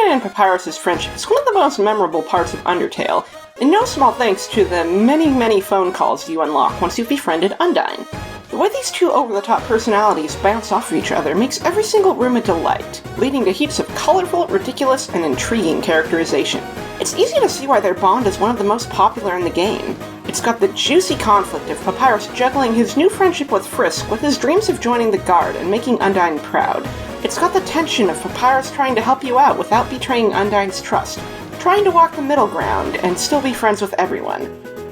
Undyne and Papyrus' friendship is one of the most memorable parts of Undertale, and no small thanks to the many phone calls you unlock once you've befriended Undyne. The way these two over-the-top personalities bounce off of each other makes every single room a delight, leading to heaps of colorful, ridiculous, and intriguing characterization. It's easy to see why their bond is one of the most popular in the game. It's got the juicy conflict of Papyrus juggling his new friendship with Frisk with his dreams of joining the Guard and making Undyne proud. It's got the tension of Papyrus trying to help you out without betraying Undyne's trust, trying to walk the middle ground and still be friends with everyone.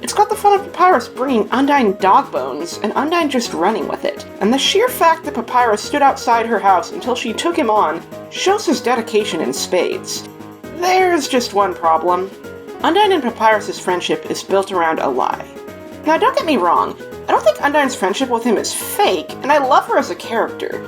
It's got the fun of Papyrus bringing Undyne dog bones and Undyne just running with it. And the sheer fact that Papyrus stood outside her house until she took him on shows his dedication in spades. There's just one problem. Undyne and Papyrus' friendship is built around a lie. Now don't get me wrong, I don't think Undyne's friendship with him is fake, and I love her as a character.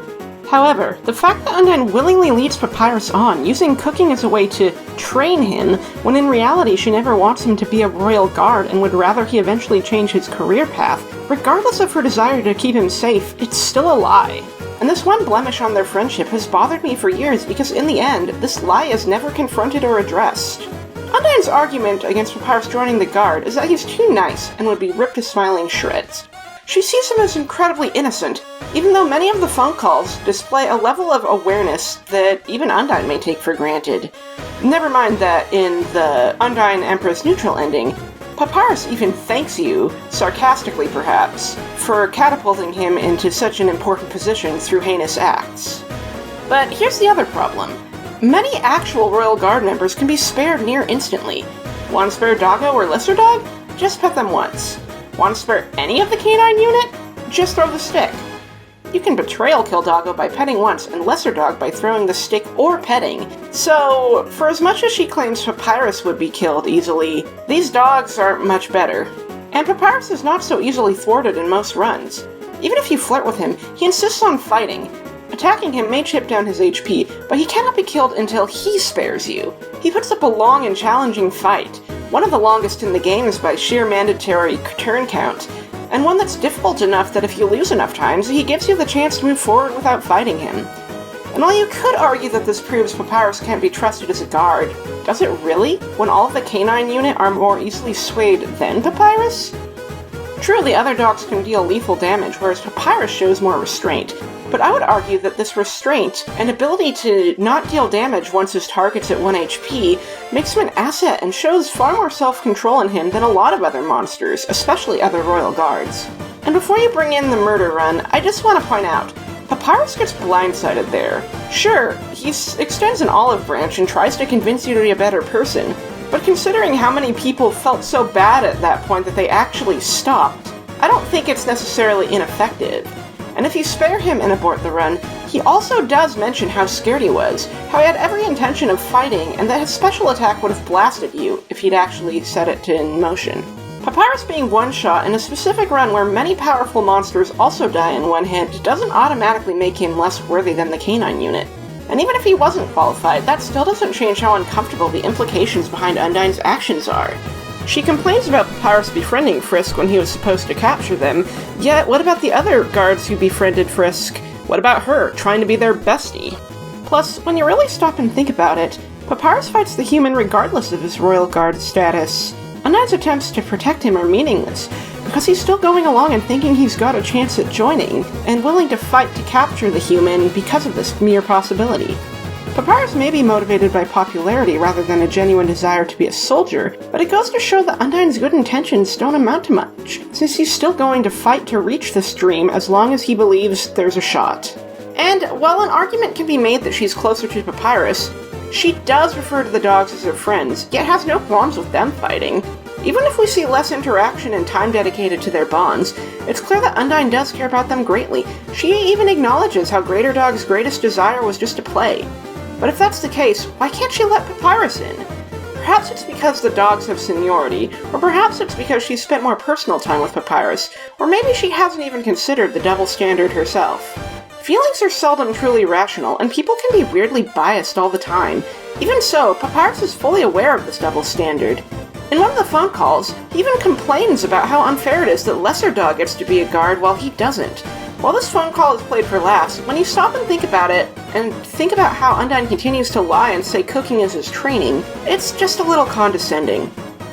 However, the fact that Undyne willingly leads Papyrus on, using cooking as a way to train him, when in reality she never wants him to be a royal guard and would rather he eventually change his career path, regardless of her desire to keep him safe, it's still a lie. And this one blemish on their friendship has bothered me for years because in the end, this lie is never confronted or addressed. Undyne's argument against Papyrus joining the Guard is that he's too nice and would be ripped to smiling shreds. She sees him as incredibly innocent, even though many of the phone calls display a level of awareness that even Undyne may take for granted. Never mind that in the Undyne Empress neutral ending, Papyrus even thanks you, sarcastically perhaps, for catapulting him into such an important position through heinous acts. But here's the other problem. Many actual Royal Guard members can be spared near instantly. Want to spare Doggo or Lesser Dog? Just pet them once. Want to spare any of the canine unit? Just throw the stick. You can betrayal kill Doggo by petting once and Lesser Dog by throwing the stick or petting. So, for as much as she claims Papyrus would be killed easily, these dogs aren't much better. And Papyrus is not so easily thwarted in most runs. Even if you flirt with him, he insists on fighting. Attacking him may chip down his HP, but he cannot be killed until he spares you. He puts up a long and challenging fight, one of the longest in the games by sheer mandatory turn count, and one that's difficult enough that if you lose enough times, he gives you the chance to move forward without fighting him. And while you could argue that this proves Papyrus can't be trusted as a guard, does it really, when all of the canine unit are more easily swayed than Papyrus? True, the other dogs can deal lethal damage, whereas Papyrus shows more restraint, but I would argue that this restraint and ability to not deal damage once his target's at 1 HP makes him an asset and shows far more self-control in him than a lot of other monsters, especially other royal guards. And before you bring in the murder run, I just want to point out, Papyrus gets blindsided there. Sure, he extends an olive branch and tries to convince you to be a better person, but considering how many people felt so bad at that point that they actually stopped, I don't think it's necessarily ineffective. And if you spare him and abort the run, he also does mention how scared he was, how he had every intention of fighting, and that his special attack would have blasted you if he'd actually set it in motion. Papyrus being one-shot in a specific run where many powerful monsters also die in one hit doesn't automatically make him less worthy than the canine unit. And even if he wasn't qualified, that still doesn't change how uncomfortable the implications behind Undyne's actions are. She complains about Papyrus befriending Frisk when he was supposed to capture them, yet what about the other guards who befriended Frisk? What about her, trying to be their bestie? Plus, when you really stop and think about it, Papyrus fights the human regardless of his royal guard status. Undyne's attempts to protect him are meaningless, because he's still going along and thinking he's got a chance at joining, and willing to fight to capture the human because of this mere possibility. Papyrus may be motivated by popularity rather than a genuine desire to be a soldier, but it goes to show that Undyne's good intentions don't amount to much, since he's still going to fight to reach this dream as long as he believes there's a shot. And while an argument can be made that she's closer to Papyrus, she does refer to the dogs as her friends, yet has no qualms with them fighting. Even if we see less interaction and time dedicated to their bonds, it's clear that Undyne does care about them greatly. She even acknowledges how Greater Dog's greatest desire was just to play. But if that's the case, why can't she let Papyrus in? Perhaps it's because the dogs have seniority, or perhaps it's because she's spent more personal time with Papyrus, or maybe she hasn't even considered the double standard herself. Feelings are seldom truly rational, and people can be weirdly biased all the time. Even so, Papyrus is fully aware of this double standard. In one of the phone calls, he even complains about how unfair it is that Lesser Dog gets to be a guard while he doesn't. While this phone call is played for laughs, when you stop and think about it, and think about how Undyne continues to lie and say cooking is his training, it's just a little condescending.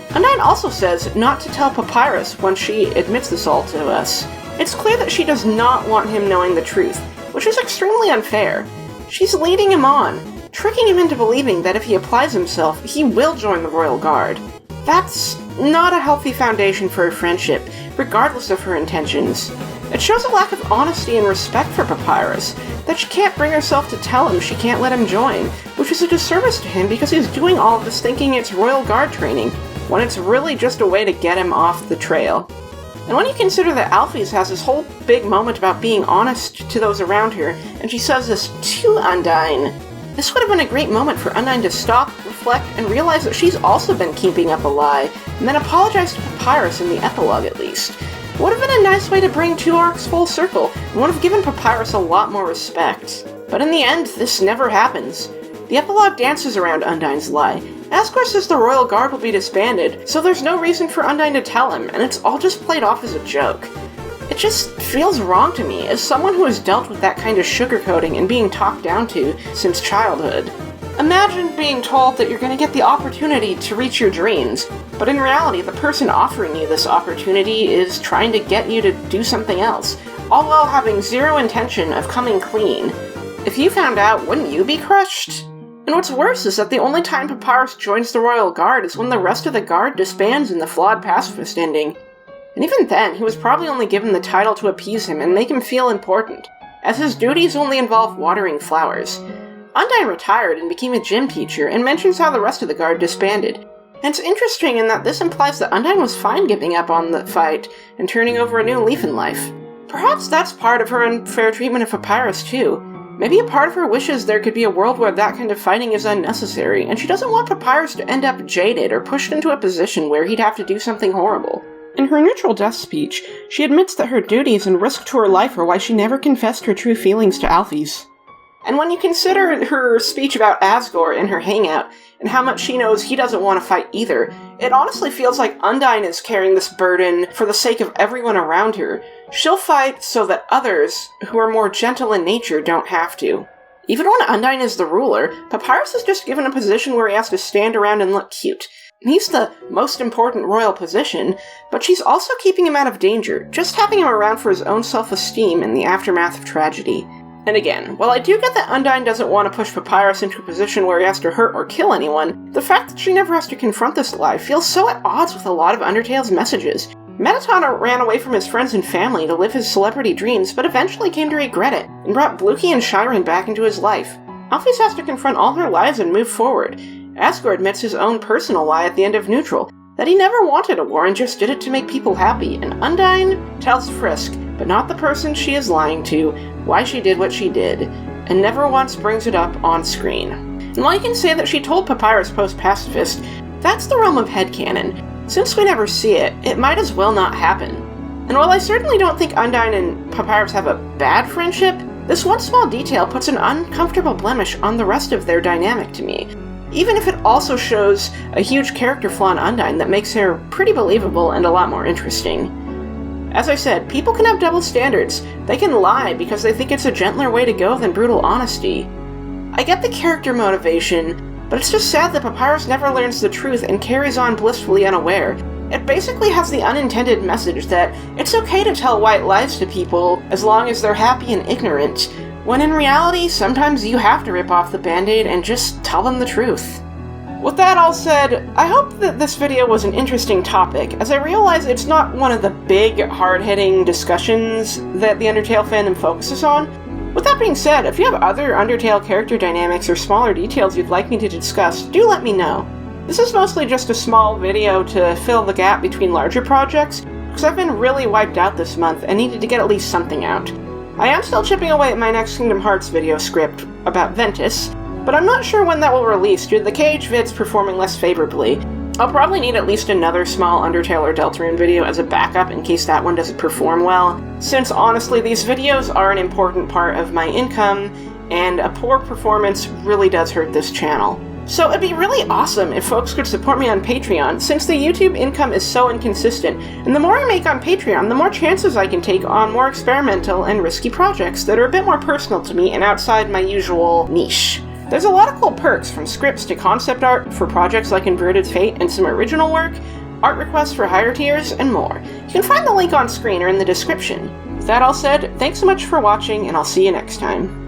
Undyne also says not to tell Papyrus when she admits this all to us. It's clear that she does not want him knowing the truth, which is extremely unfair. She's leading him on, tricking him into believing that if he applies himself, he will join the Royal Guard. That's not a healthy foundation for a friendship, regardless of her intentions. It shows a lack of honesty and respect for Papyrus, that she can't bring herself to tell him she can't let him join, which is a disservice to him because he's doing all of this thinking it's Royal Guard training, when it's really just a way to get him off the trail. And when you consider that Alphys has this whole big moment about being honest to those around her, and she says this to Undyne, this would have been a great moment for Undyne to stop, reflect, and realize that she's also been keeping up a lie, and then apologize to Papyrus in the epilogue at least. It would have been a nice way to bring two arcs full circle, and would have given Papyrus a lot more respect. But in the end, this never happens. The epilogue dances around Undyne's lie. Asgore says the Royal Guard will be disbanded, so there's no reason for Undyne to tell him, and it's all just played off as a joke. It just feels wrong to me, as someone who has dealt with that kind of sugarcoating and being talked down to since childhood. Imagine being told that you're going to get the opportunity to reach your dreams, but in reality the person offering you this opportunity is trying to get you to do something else, all while having zero intention of coming clean. If you found out, wouldn't you be crushed? And what's worse is that the only time Papyrus joins the Royal Guard is when the rest of the Guard disbands in the flawed pacifist ending. And even then, he was probably only given the title to appease him and make him feel important, as his duties only involve watering flowers. Undyne retired and became a gym teacher, and mentions how the rest of the Guard disbanded. And it's interesting in that this implies that Undyne was fine giving up on the fight and turning over a new leaf in life. Perhaps that's part of her unfair treatment of Papyrus too. Maybe a part of her wishes there could be a world where that kind of fighting is unnecessary, and she doesn't want Papyrus to end up jaded or pushed into a position where he'd have to do something horrible. In her neutral death speech, she admits that her duties and risk to her life are why she never confessed her true feelings to Alphys. And when you consider her speech about Asgore in her hangout, and how much she knows he doesn't want to fight either, it honestly feels like Undyne is carrying this burden for the sake of everyone around her. She'll fight so that others, who are more gentle in nature, don't have to. Even when Undyne is the ruler, Papyrus is just given a position where he has to stand around and look cute. He's the most important royal position, but she's also keeping him out of danger, just having him around for his own self-esteem in the aftermath of tragedy. And again, while I do get that Undyne doesn't want to push Papyrus into a position where he has to hurt or kill anyone, the fact that she never has to confront this lie feels so at odds with a lot of Undertale's messages. Mettaton ran away from his friends and family to live his celebrity dreams, but eventually came to regret it, and brought Bluky and Shyren back into his life. Alphys has to confront all her lies and move forward. Asgore admits his own personal lie at the end of Neutral, that he never wanted a war and just did it to make people happy, and Undyne tells Frisk, but not the person she is lying to, why she did what she did, and never once brings it up on screen. And while you can say that she told Papyrus post-pacifist, that's the realm of headcanon. Since we never see it, it might as well not happen. And while I certainly don't think Undyne and Papyrus have a bad friendship, this one small detail puts an uncomfortable blemish on the rest of their dynamic to me, even if it also shows a huge character flaw in Undyne that makes her pretty believable and a lot more interesting. As I said, people can have double standards. They can lie because they think it's a gentler way to go than brutal honesty. I get the character motivation, but it's just sad that Papyrus never learns the truth and carries on blissfully unaware. It basically has the unintended message that it's okay to tell white lies to people as long as they're happy and ignorant, when in reality, sometimes you have to rip off the band-aid and just tell them the truth. With that all said, I hope that this video was an interesting topic, as I realize it's not one of the big, hard-hitting discussions that the Undertale fandom focuses on. With that being said, if you have other Undertale character dynamics or smaller details you'd like me to discuss, do let me know. This is mostly just a small video to fill the gap between larger projects, because I've been really wiped out this month and needed to get at least something out. I am still chipping away at my next Kingdom Hearts video script about Ventus, but I'm not sure when that will release due to the KH vids performing less favorably. I'll probably need at least another small Undertale or Deltarune video as a backup in case that one doesn't perform well, since honestly these videos are an important part of my income, and a poor performance really does hurt this channel. So it'd be really awesome if folks could support me on Patreon, since the YouTube income is so inconsistent, and the more I make on Patreon, the more chances I can take on more experimental and risky projects that are a bit more personal to me and outside my usual niche. There's a lot of cool perks, from scripts to concept art for projects like Inverted Fate and some original work, art requests for higher tiers, and more. You can find the link on screen or in the description. With that all said, thanks so much for watching, and I'll see you next time.